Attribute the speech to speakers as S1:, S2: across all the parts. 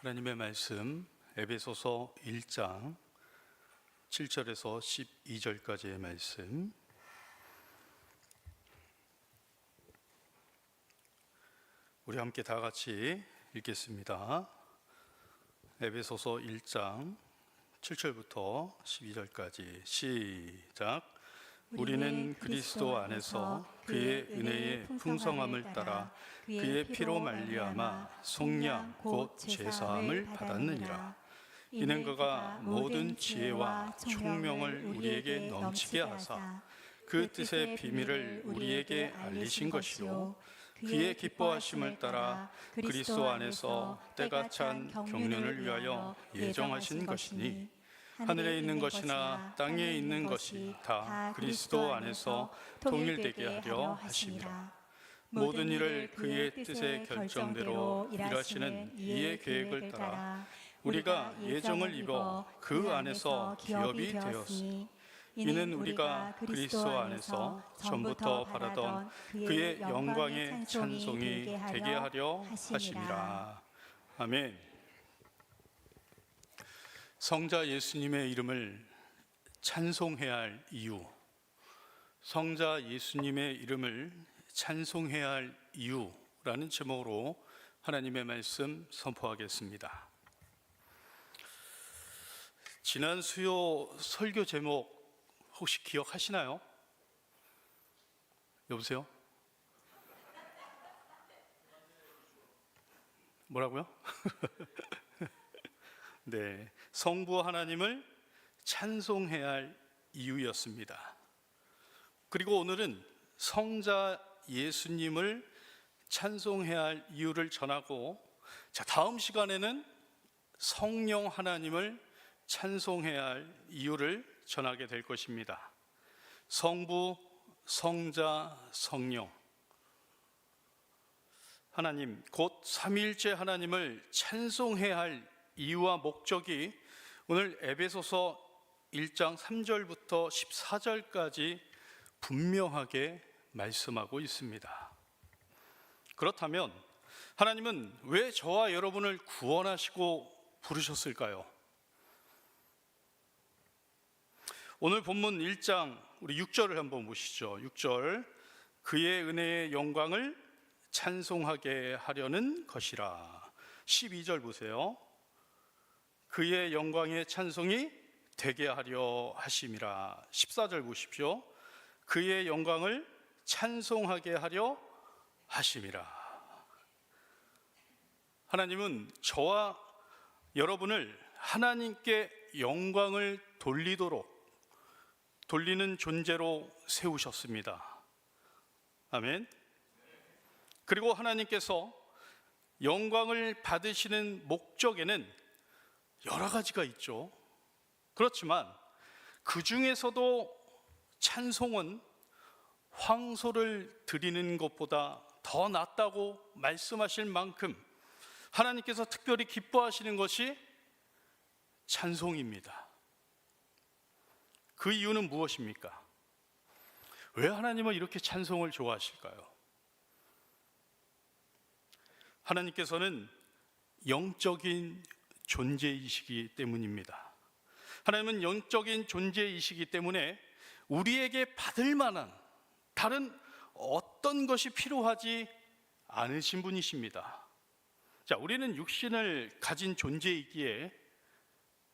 S1: 하나님의 말씀 에베소서 1장 7절에서 12절까지의 말씀, 우리 함께 다 같이 읽겠습니다. 에베소서 1장 7절부터 12절까지 시작. 우리는 그리스도 안에서 그의 은혜의 풍성함을 따라 그의 피로 말미암아 속량 곧 제사함을 받았느니라. 이는 그가 모든 지혜와 총명을 우리에게 넘치게 하사 그 뜻의 비밀을 우리에게 알리신 것이요, 그의 기뻐하심을 따라 그리스도 안에서 때가 찬 경륜을 위하여 예정하신 것이니, 하늘에 있는 것이나 땅에 있는 것이 다 그리스도 안에서 통일되게 하려 하심이라. 모든 일을 그의 뜻의 결정대로 일하시는 이의 계획을 따라 우리가 예정을 입어 그 안에서 기업이 되었으니, 이는 우리가 그리스도 안에서 전부터 바라던 그의 영광의 찬송이 되게 하려 하심이라. 아멘. 성자 예수님의 이름을 찬송해야 할 이유, 성자 예수님의 이름을 찬송해야 할 이유라는 제목으로 하나님의 말씀 선포하겠습니다. 지난 수요 설교 제목 혹시 기억하시나요? 여보세요? 뭐라고요? 네, 성부 하나님을 찬송해야 할 이유였습니다. 그리고 오늘은 성자 예수님을 찬송해야 할 이유를 전하고, 다음 시간에는 성령 하나님을 찬송해야 할 이유를 전하게 될 것입니다. 성부, 성자, 성령, 하나님 곧 삼위일체 하나님을 찬송해야 할 이유와 목적이 오늘 에베소서 1장 3절부터 14절까지 분명하게 말씀하고 있습니다. 그렇다면 하나님은 왜 저와 여러분을 구원하시고 부르셨을까요? 오늘 본문 1장 우리 6절을 한번 보시죠. 6절, 그의 은혜의 영광을 찬송하게 하려는 것이라. 12절 보세요. 그의 영광의 찬송이 되게 하려 하심이라. 14절 보십시오. 그의 영광을 찬송하게 하려 하심이라. 하나님은 저와 여러분을 하나님께 영광을 돌리는 존재로 세우셨습니다. 아멘. 그리고 하나님께서 영광을 받으시는 목적에는 여러 가지가 있죠. 그렇지만 그 중에서도 찬송은 황소를 드리는 것보다 더 낫다고 말씀하실 만큼 하나님께서 특별히 기뻐하시는 것이 찬송입니다. 그 이유는 무엇입니까? 왜 하나님은 이렇게 찬송을 좋아하실까요? 하나님께서는 영적인 존재이시기 때문입니다. 하나님은 영적인 존재이시기 때문에 우리에게 받을 만한 다른 어떤 것이 필요하지 않으신 분이십니다. 자, 우리는 육신을 가진 존재이기에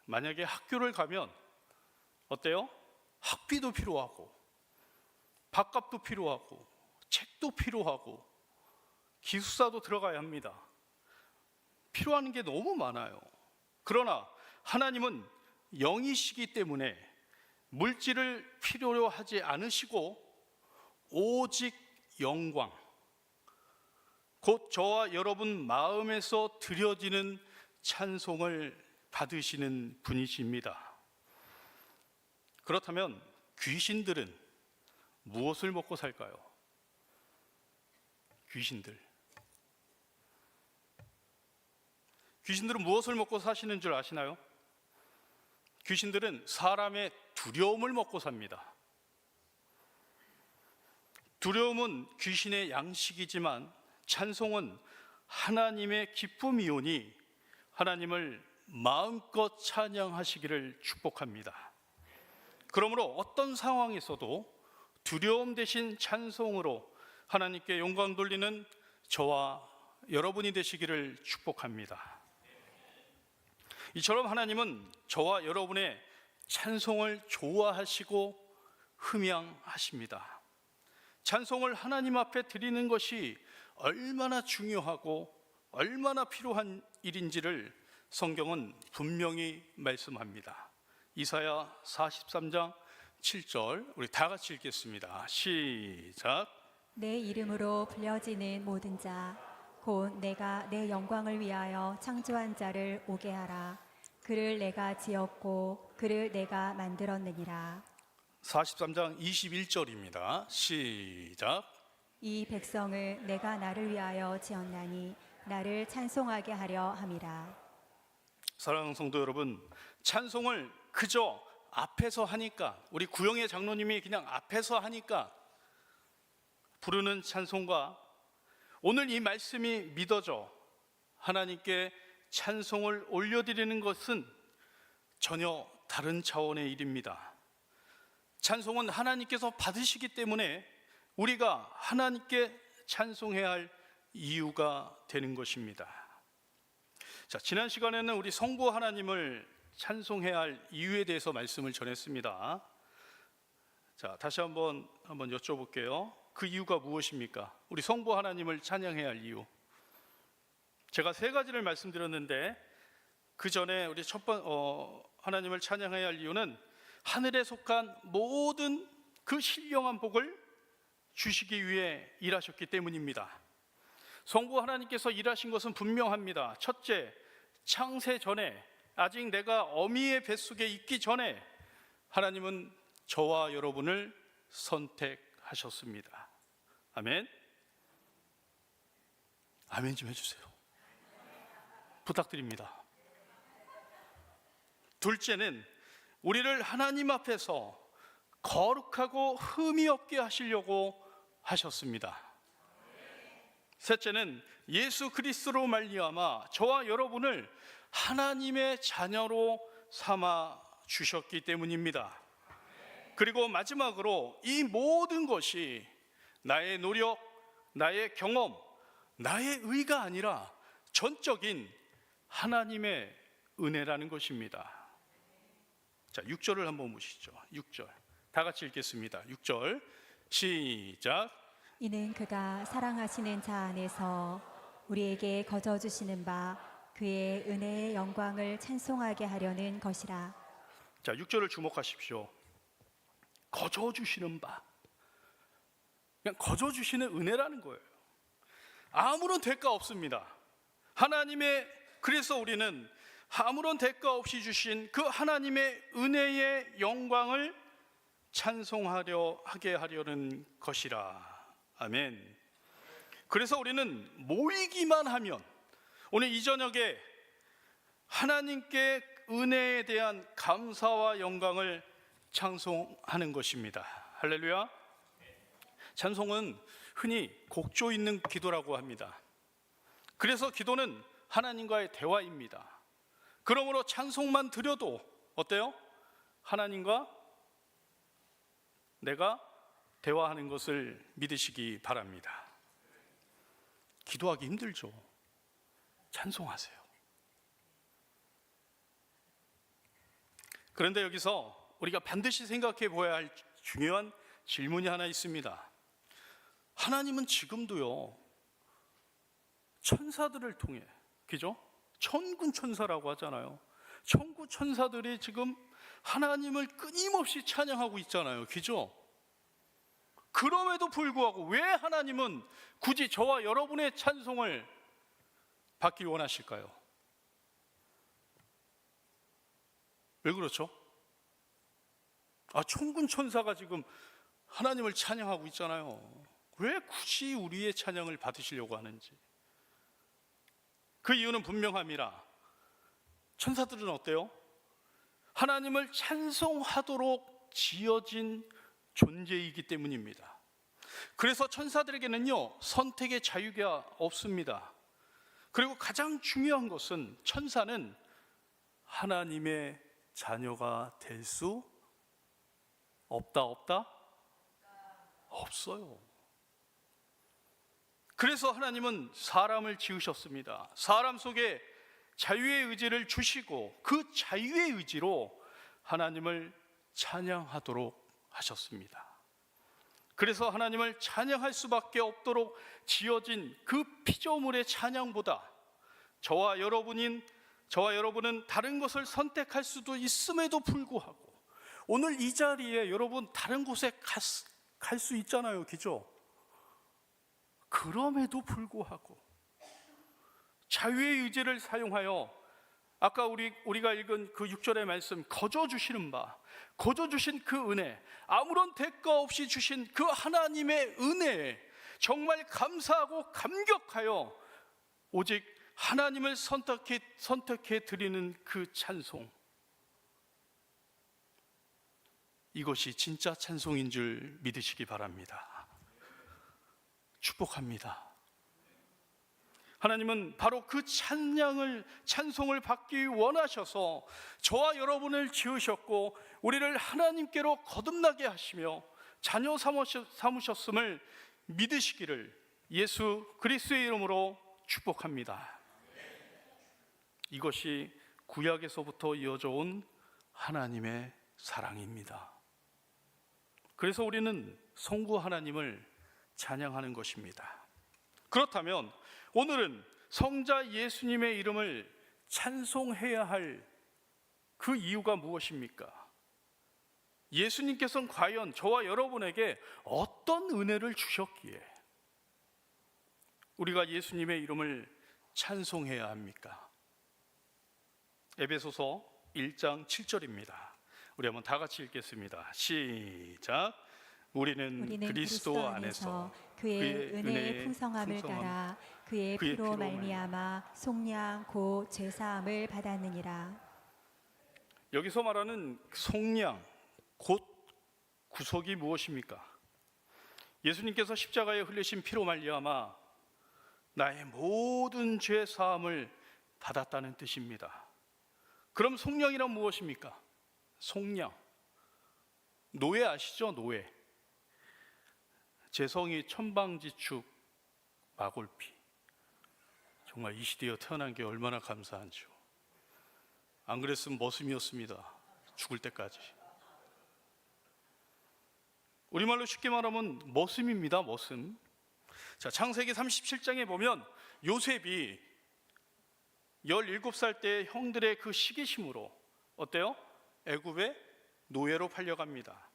S1: 만약에 학교를 가면 어때요? 학비도 필요하고 밥값도 필요하고 책도 필요하고 기숙사도 들어가야 합니다. 필요한 게 너무 많아요. 그러나 하나님은 영이시기 때문에 물질을 필요로 하지 않으시고 오직 영광, 곧 저와 여러분 마음에서 드려지는 찬송을 받으시는 분이십니다. 그렇다면 귀신들은 무엇을 먹고 살까요? 귀신들은 무엇을 먹고 사시는 줄 아시나요? 귀신들은 사람의 두려움을 먹고 삽니다. 두려움은 귀신의 양식이지만 찬송은 하나님의 기쁨이오니 하나님을 마음껏 찬양하시기를 축복합니다. 그러므로 어떤 상황에서도 두려움 대신 찬송으로 하나님께 영광 돌리는 저와 여러분이 되시기를 축복합니다. 이처럼 하나님은 저와 여러분의 찬송을 좋아하시고 흠양하십니다. 찬송을 하나님 앞에 드리는 것이 얼마나 중요하고 얼마나 필요한 일인지를 성경은 분명히 말씀합니다. 이사야 43장 7절 우리 다 같이 읽겠습니다. 시작.
S2: 내 이름으로 불려지는 모든 자 곧 내가 내 영광을 위하여 창조한 자를 오게 하라. 그를 내가 지었고 그를 내가 만들었느니라.
S1: 43장 21절입니다. 시작.
S2: 이 백성을 내가 나를 위하여 지었나니 나를 찬송하게 하려 함이라.
S1: 사랑하는 성도 여러분, 찬송을 그저 앞에서 하니까, 우리 구영애 장로님이 그냥 앞에서 하니까 부르는 찬송과 오늘 이 말씀이 믿어져 하나님께 찬송을 올려드리는 것은 전혀 다른 차원의 일입니다. 찬송은 하나님께서 받으시기 때문에 우리가 하나님께 찬송해야 할 이유가 되는 것입니다. 자, 지난 시간에는 우리 성부 하나님을 찬송해야 할 이유에 대해서 말씀을 전했습니다. 자, 다시 한번 여쭤볼게요. 그 이유가 무엇입니까? 우리 성부 하나님을 찬양해야 할 이유. 제가 세 가지를 말씀드렸는데 그 전에 우리 하나님을 찬양해야 할 이유는 하늘에 속한 모든 그 신령한 복을 주시기 위해 일하셨기 때문입니다. 성부 하나님께서 일하신 것은 분명합니다. 첫째, 창세 전에, 아직 내가 어미의 뱃속에 있기 전에 하나님은 저와 여러분을 선택하셨습니다. 아멘. 아멘 좀 해주세요. 부탁드립니다. 둘째는 우리를 하나님 앞에서 거룩하고 흠이 없게 하시려고 하셨습니다. 셋째는 예수 그리스도로 말미암아 저와 여러분을 하나님의 자녀로 삼아 주셨기 때문입니다. 그리고 마지막으로 이 모든 것이 나의 노력, 나의 경험, 나의 의가 아니라 전적인 하나님의 은혜라는 것입니다. 자, 6절을 한번 보시죠. 6절 다 같이 읽겠습니다. 6절 시작.
S2: 이는 그가 사랑하시는 자 안에서 우리에게 거저 주시는 바 그의 은혜의 영광을 찬송하게 하려는 것이라.
S1: 자, 6절을 주목하십시오. 거저 주시는 바, 그냥 거저 주시는 은혜라는 거예요. 아무런 대가 없습니다. 그래서 우리는 아무런 대가 없이 주신 그 하나님의 은혜의 영광을 찬송하게 하려는 것이라. 아멘. 그래서 우리는 모이기만 하면 오늘 이 저녁에 하나님께 은혜에 대한 감사와 영광을 찬송하는 것입니다. 할렐루야. 찬송은 흔히 곡조 있는 기도라고 합니다. 그래서 기도는 하나님과의 대화입니다. 그러므로 찬송만 드려도 어때요? 하나님과 내가 대화하는 것을 믿으시기 바랍니다. 기도하기 힘들죠? 찬송하세요. 그런데 여기서 우리가 반드시 생각해 보아야 할 중요한 질문이 하나 있습니다. 하나님은 지금도요, 천사들을 통해, 그죠? 천군 천사라고 하잖아요. 천군 천사들이 지금 하나님을 끊임없이 찬양하고 있잖아요. 그죠? 그럼에도 불구하고 왜 하나님은 굳이 저와 여러분의 찬송을 받길 원하실까요? 왜 그렇죠? 천군 천사가 지금 하나님을 찬양하고 있잖아요. 왜 굳이 우리의 찬양을 받으시려고 하는지. 그 이유는 분명합니다. 천사들은 어때요? 하나님을 찬송하도록 지어진 존재이기 때문입니다. 그래서 천사들에게는요, 선택의 자유가 없습니다. 그리고 가장 중요한 것은 천사는 하나님의 자녀가 될 수 없다? 없어요. 그래서 하나님은 사람을 지으셨습니다. 사람 속에 자유의 의지를 주시고 그 자유의 의지로 하나님을 찬양하도록 하셨습니다. 그래서 하나님을 찬양할 수밖에 없도록 지어진 그 피조물의 찬양보다 저와 여러분은 다른 것을 선택할 수도 있음에도 불구하고 오늘 이 자리에 여러분 다른 곳에 갈 수 있잖아요, 그죠? 그럼에도 불구하고 자유의 의지를 사용하여 아까 우리가 읽은 그 6절의 말씀, 거저 주시는 바, 거저 주신 그 은혜, 아무런 대가 없이 주신 그 하나님의 은혜에 정말 감사하고 감격하여 오직 하나님을 선택해 드리는 그 찬송, 이것이 진짜 찬송인 줄 믿으시기 바랍니다. 축복합니다. 하나님은 바로 그 찬송을 받기 원하셔서 저와 여러분을 지으셨고 우리를 하나님께로 거듭나게 하시며 자녀 삼으셨음을 믿으시기를 예수 그리스도의 이름으로 축복합니다. 이것이 구약에서부터 이어져 온 하나님의 사랑입니다. 그래서 우리는 성부 하나님을 찬양하는 것입니다. 그렇다면 오늘은 성자 예수님의 이름을 찬송해야 할 그 이유가 무엇입니까? 예수님께서는 과연 저와 여러분에게 어떤 은혜를 주셨기에 우리가 예수님의 이름을 찬송해야 합니까? 에베소서 1장 7절입니다. 우리 한번 다 같이 읽겠습니다. 시작. 우리는 그리스도 안에서
S2: 그의 은혜의 풍성함을 따라 그의 피로 말미암아 속량 곧 죄사함을 받았느니라.
S1: 여기서 말하는 속량 곧 구속이 무엇입니까? 예수님께서 십자가에 흘리신 피로 말미암아 나의 모든 죄 사함을 받았다는 뜻입니다. 그럼 속량이란 무엇입니까? 속량, 노예 아시죠? 노예. 재성이 천방지축 마골피. 정말 이 시대에 태어난 게 얼마나 감사한지요. 안 그랬으면 머슴이었습니다. 죽을 때까지. 우리말로 쉽게 말하면 머슴입니다. 머슴. 자, 창세기 37장에 보면 요셉이 17살 때 형들의 그 시기심으로 어때요? 애굽의 노예로 팔려갑니다.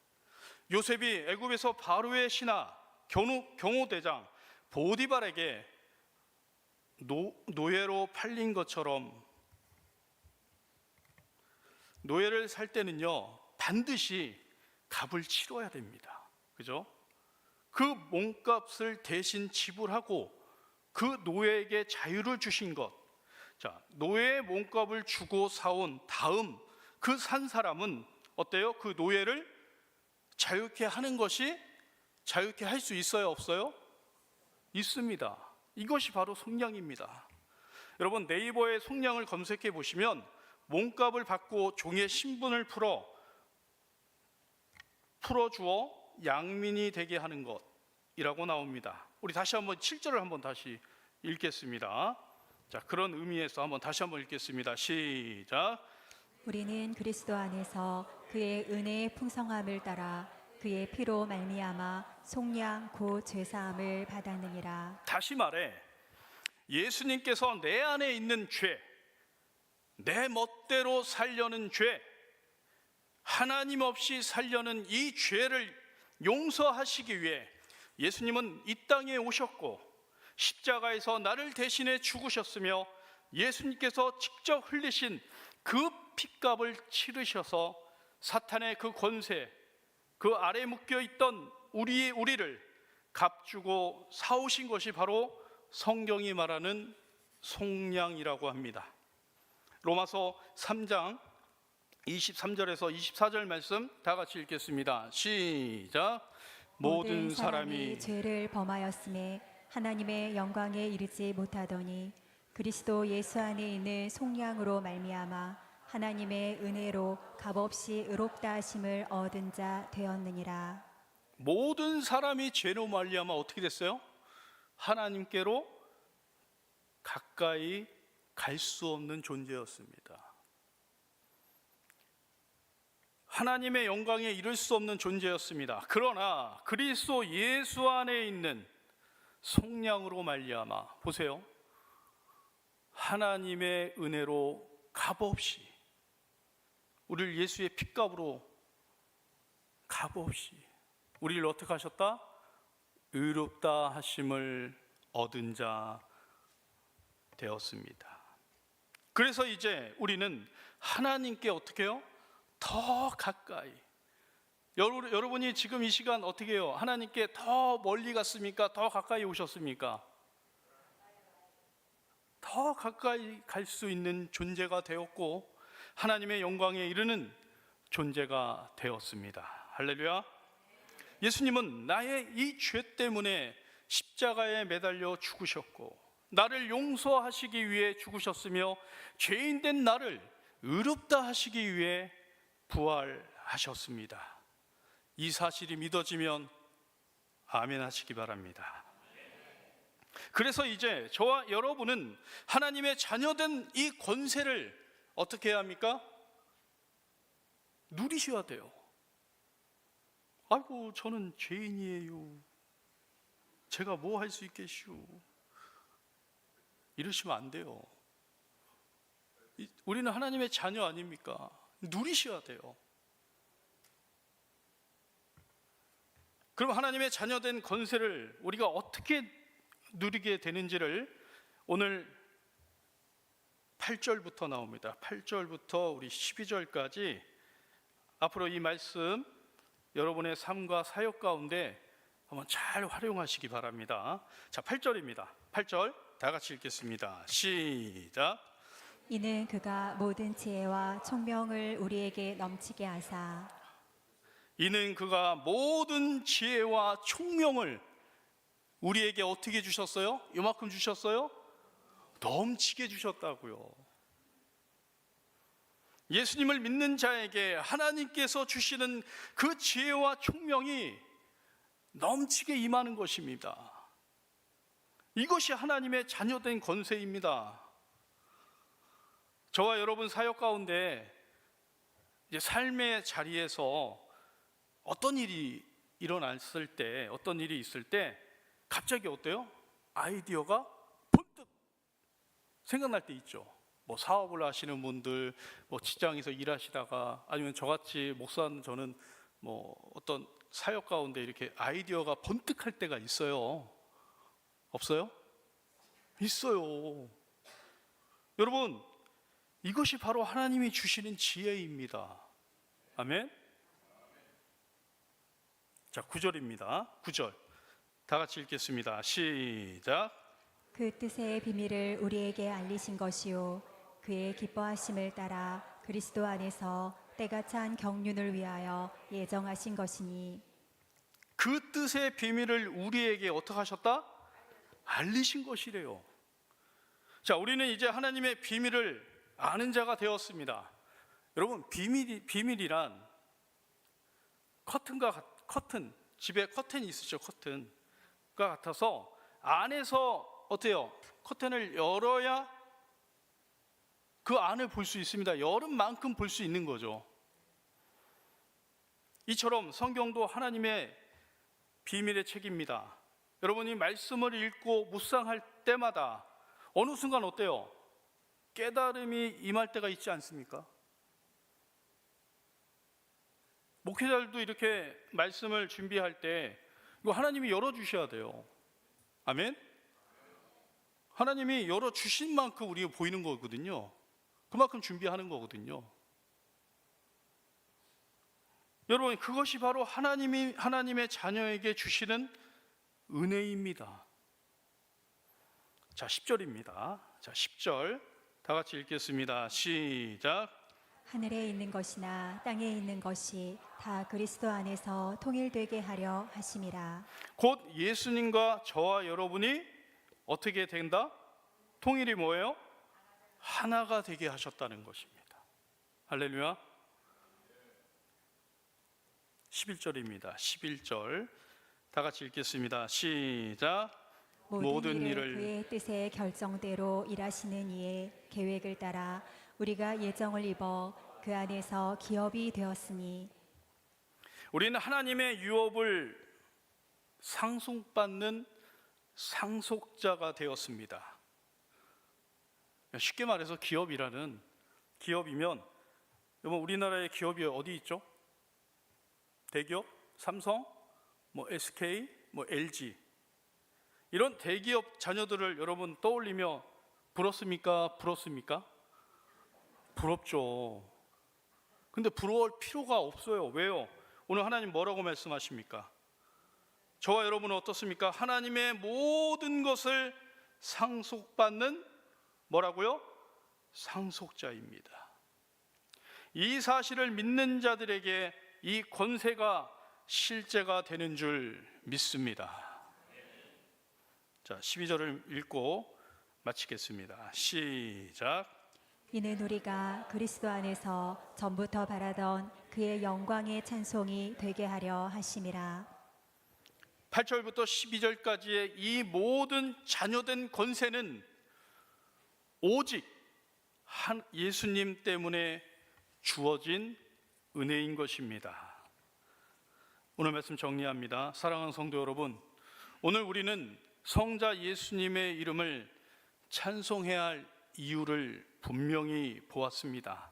S1: 요셉이 애굽에서 바로의 신하 경호대장 보디발에게 노예로 팔린 것처럼 노예를 살 때는요 반드시 값을 치러야 됩니다. 그죠? 그 몸값을 대신 지불하고 그 노예에게 자유를 주신 것. 자, 노예의 몸값을 주고 사온 다음 그 산 사람은 어때요? 그 노예를 자유케 하는 것이 자유케 할 수 있어요? 없어요? 있습니다. 이것이 바로 속량입니다. 여러분 네이버에 속량을 검색해 보시면 몸값을 받고 종의 신분을 풀어주어 양민이 되게 하는 것이라고 나옵니다. 우리 다시 한번 7절을 한번 다시 읽겠습니다. 자, 그런 의미에서 한번 다시 한번 읽겠습니다. 시작.
S2: 우리는 그리스도 안에서 그의 은혜의 풍성함을 따라 그의 피로 말미암아 속량 곧 죄사함을 받았느니라.
S1: 다시 말해 예수님께서 내 안에 있는 죄, 내 멋대로 살려는 죄, 하나님 없이 살려는 이 죄를 용서하시기 위해 예수님은 이 땅에 오셨고 십자가에서 나를 대신해 죽으셨으며 예수님께서 직접 흘리신 그 핏값을 치르셔서 사탄의 그 권세, 그 아래 묶여있던 우리를 값주고 사오신 것이 바로 성경이 말하는 속량이라고 합니다. 로마서 3장 23절에서 24절 말씀 다 같이 읽겠습니다. 시작. 모든 사람이
S2: 죄를 범하였음에 하나님의 영광에 이르지 못하더니 그리스도 예수 안에 있는 속량으로 말미암아 하나님의 은혜로 값없이 의롭다 하심을 얻은 자 되었느니라.
S1: 모든 사람이 죄로 말미암아 어떻게 됐어요? 하나님께로 가까이 갈 수 없는 존재였습니다. 하나님의 영광에 이를 수 없는 존재였습니다. 그러나 그리스도 예수 안에 있는 속량으로 말미암아 보세요. 하나님의 은혜로 값없이 우리를 예수의 핏값으로 값없이 우리를 어떻게 하셨다? 의롭다 하심을 얻은 자 되었습니다. 그래서 이제 우리는 하나님께 어떻게 해요? 더 가까이. 여러분이 지금 이 시간 어떻게 해요? 하나님께 더 멀리 갔습니까? 더 가까이 오셨습니까? 더 가까이 갈 수 있는 존재가 되었고 하나님의 영광에 이르는 존재가 되었습니다. 할렐루야. 예수님은 나의 이 죄 때문에 십자가에 매달려 죽으셨고 나를 용서하시기 위해 죽으셨으며 죄인된 나를 의롭다 하시기 위해 부활하셨습니다. 이 사실이 믿어지면 아멘 하시기 바랍니다. 그래서 이제 저와 여러분은 하나님의 자녀된 이 권세를 어떻게 해야 합니까? 누리셔야 돼요. 아이고 저는 죄인이에요. 제가 뭐 할 수 있겠슈. 이러시면 안 돼요. 우리는 하나님의 자녀 아닙니까? 누리셔야 돼요. 그럼 하나님의 자녀된 권세를 우리가 어떻게 누리게 되는지를 오늘 8절부터 나옵니다. 8절부터 우리 12절까지 앞으로 이 말씀 여러분의 삶과 사역 가운데 한번 잘 활용하시기 바랍니다. 자, 8절입니다. 8절 다 같이 읽겠습니다. 시작.
S2: 이는 그가 모든 지혜와 총명을 우리에게 넘치게 하사
S1: 이는 그가 모든 지혜와 총명을 우리에게 어떻게 주셨어요? 요만큼 주셨어요? 넘치게 주셨다고요. 예수님을 믿는 자에게 하나님께서 주시는 그 지혜와 총명이 넘치게 임하는 것입니다. 이것이 하나님의 자녀된 권세입니다. 저와 여러분 사역 가운데 이제 삶의 자리에서 어떤 일이 일어났을 때, 어떤 일이 있을 때 갑자기 어때요? 아이디어가 번뜩 생각날 때 있죠. 뭐 사업을 하시는 분들, 뭐 직장에서 일하시다가 아니면 저같이 목사는 저는 뭐 어떤 사역 가운데 이렇게 아이디어가 번뜩할 때가 있어요. 없어요? 있어요. 여러분, 이것이 바로 하나님이 주시는 지혜입니다. 아멘. 자, 9절입니다. 9절 다 같이 읽겠습니다. 시작.
S2: 그 뜻의 비밀을 우리에게 알리신 것이요 그의 기뻐하심을 따라 그리스도 안에서 때가 찬 경륜을 위하여 예정하신 것이니
S1: 그 뜻의 비밀을 우리에게 어떻게 하셨다? 알리신 것이래요. 자, 우리는 이제 하나님의 비밀을 아는 자가 되었습니다. 여러분, 비밀이란 커튼, 집에 커튼이 있으시죠? 커튼과 같아서 안에서 어때요? 커튼을 열어야 그 안을 볼 수 있습니다. 열은 만큼 볼 수 있는 거죠. 이처럼 성경도 하나님의 비밀의 책입니다. 여러분이 말씀을 읽고 묵상할 때마다 어느 순간 어때요? 깨달음이 임할 때가 있지 않습니까? 목회자들도 이렇게 말씀을 준비할 때 이거 하나님이 열어주셔야 돼요. 아멘? 하나님이 열어주신 만큼 우리가 보이는 거거든요. 그만큼 준비하는 거거든요. 여러분, 그것이 바로 하나님의 자녀에게 주시는 은혜입니다. 자, 10절입니다. 자, 10절 다 같이 읽겠습니다. 시작.
S2: 하늘에 있는 것이나 땅에 있는 것이 다 그리스도 안에서 통일되게 하려 하심이라.
S1: 곧 예수님과 저와 여러분이 어떻게 된다? 통일이 뭐예요? 하나가 되게 하셨다는 것입니다. 할렐루야. 11절입니다. 11절 다 같이 읽겠습니다. 시작.
S2: 모든 일을 그의 뜻의 결정대로 일하시는 이의 계획을 따라 우리가 예정을 입어 그 안에서 기업이 되었으니
S1: 우리는 하나님의 유업을 상속받는 상속자가 되었습니다. 쉽게 말해서 기업이면 여러분 우리나라의 기업이 어디 있죠? 대기업, 삼성, SK, LG 이런 대기업 자녀들을 여러분 떠올리며 부럽습니까? 부럽습니까? 부럽죠. 근데 부러울 필요가 없어요. 왜요? 오늘 하나님 뭐라고 말씀하십니까? 저와 여러분은 어떻습니까? 하나님의 모든 것을 상속받는 뭐라고요? 상속자입니다. 이 사실을 믿는 자들에게 이 권세가 실제가 되는 줄 믿습니다. 자, 12절을 읽고 마치겠습니다. 시작.
S2: 이는 우리가 그리스도 안에서 전부터 바라던 그의 영광의 찬송이 되게 하려 하심이라.
S1: 8절부터 12절까지의 이 모든 자녀된 권세는 오직 예수님 때문에 주어진 은혜인 것입니다. 오늘 말씀 정리합니다. 사랑하는 성도 여러분, 오늘 우리는 성자 예수님의 이름을 찬송해야 할 이유를 분명히 보았습니다.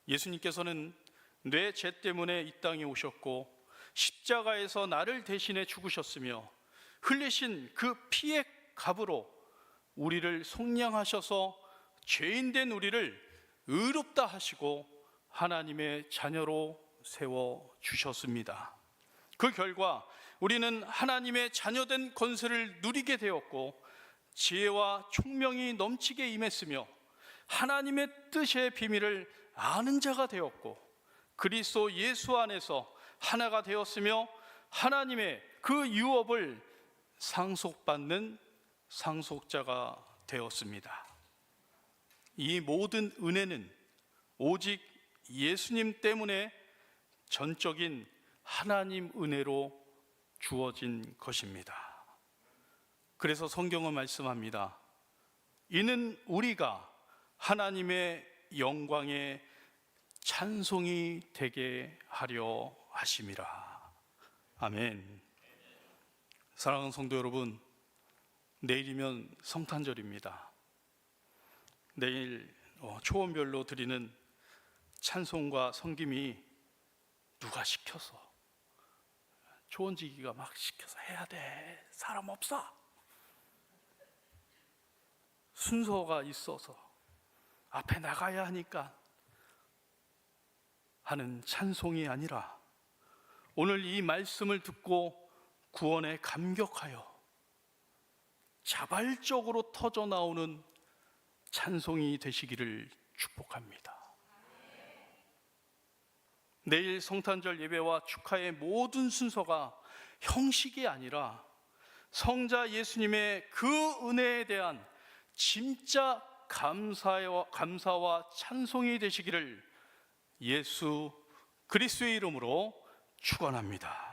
S1: 예수님께서는 내 죄 때문에 이 땅에 오셨고 십자가에서 나를 대신해 죽으셨으며 흘리신 그 피의 값으로 우리를 속량하셔서 죄인된 우리를 의롭다 하시고 하나님의 자녀로 세워주셨습니다. 그 결과 우리는 하나님의 자녀된 권세를 누리게 되었고 지혜와 총명이 넘치게 임했으며 하나님의 뜻의 비밀을 아는 자가 되었고 그리스도 예수 안에서 하나가 되었으며 하나님의 그 유업을 상속받는 상속자가 되었습니다. 이 모든 은혜는 오직 예수님 때문에 전적인 하나님 은혜로 주어진 것입니다. 그래서 성경은 말씀합니다. 이는 우리가 하나님의 영광에 찬송이 되게 하려 하심이라. 아멘. 사랑하는 성도 여러분, 내일이면 성탄절입니다. 내일 초원별로 드리는 찬송과 성김이 누가 시켜서 초원지기가 막 시켜서 해야 돼. 사람 없어. 순서가 있어서 앞에 나가야 하니까 하는 찬송이 아니라 오늘 이 말씀을 듣고 구원에 감격하여 자발적으로 터져 나오는 찬송이 되시기를 축복합니다. 내일 성탄절 예배와 축하의 모든 순서가 형식이 아니라 성자 예수님의 그 은혜에 대한 진짜 감사와 찬송이 되시기를 예수 그리스도의 이름으로 축원합니다.